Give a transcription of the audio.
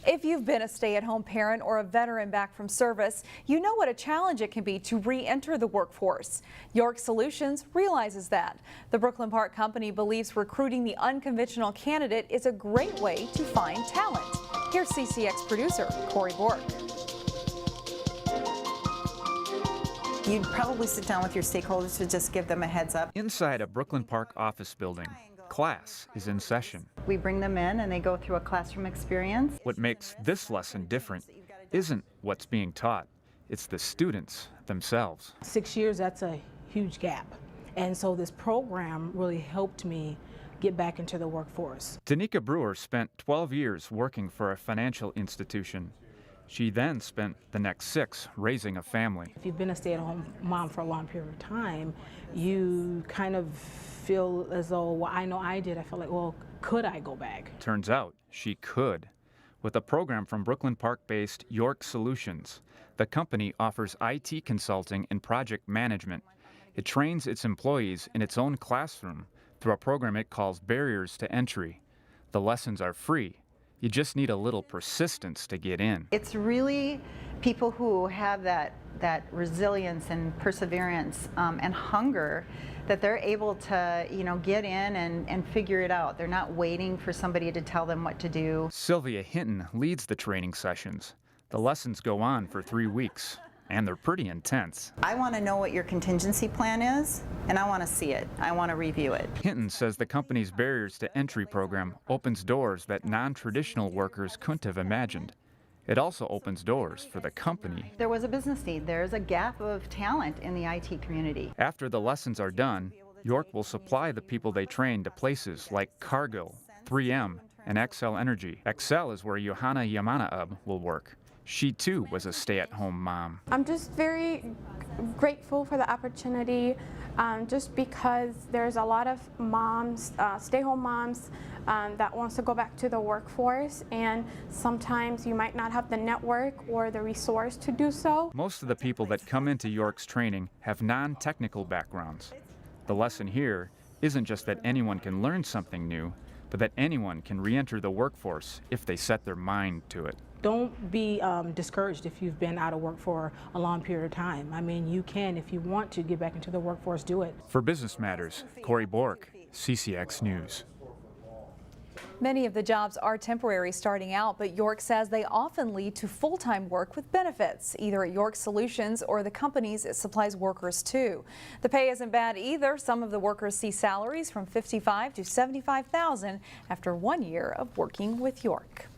If you've been a stay-at-home parent or a veteran back from service, you know what a challenge it can be to re-enter the workforce. York Solutions realizes that. The Brooklyn Park company believes recruiting the unconventional candidate is a great way to find talent. Here's CCX producer Corey Bork. You'd probably sit down with your stakeholders to just give them a heads up. Inside a Brooklyn Park office building, class is in session. We bring them in and they go through a classroom experience. What makes this lesson different isn't what's being taught, it's the students themselves. 6 years, that's a huge gap. And so this program really helped me get back into the workforce. Danica Brewer spent 12 years working for a financial institution. She then spent the next 6 raising a family. If you've been a stay-at-home mom for a long period of time, you kind of feel as though, well, I know I did. I felt like, well, could I go back? Turns out she could. With a program from Brooklyn Park-based York Solutions, the company offers IT consulting and project management. It trains its employees in its own classroom through a program it calls Barriers to Entry. The lessons are free. You just need a little persistence to get in. It's really people who have that resilience and perseverance and hunger that they're able to, get in and figure it out. They're not waiting for somebody to tell them what to do. Sylvia Hinton leads the training sessions. The lessons go on for 3 weeks, and they're pretty intense. I want to know what your contingency plan is, and I want to see it. I want to review it. Hinton says the company's Barriers to Entry program opens doors that non-traditional workers couldn't have imagined. It also opens doors for the company. There was a business need. There's a gap of talent in the IT community. After the lessons are done, York will supply the people they train to places like Cargill, 3M, and Xcel Energy. Xcel is where Johanna Yamanaab will work. She too was a stay-at-home mom. I'm just very grateful for the opportunity, just because there's a lot of moms, stay-home moms, that wants to go back to the workforce, and sometimes you might not have the network or the resource to do so. Most of the people that come into York's training have non-technical backgrounds. The lesson here isn't just that anyone can learn something new, but that anyone can re-enter the workforce if they set their mind to it. Don't be discouraged if you've been out of work for a long period of time. I mean, you can, if you want to get back into the workforce, do it. For Business Matters, Corey Bork, CCX News. Many of the jobs are temporary starting out, but York says they often lead to full-time work with benefits, either at York Solutions or the companies it supplies workers to. The pay isn't bad either. Some of the workers see salaries from $55,000 to $75,000 after 1 year of working with York.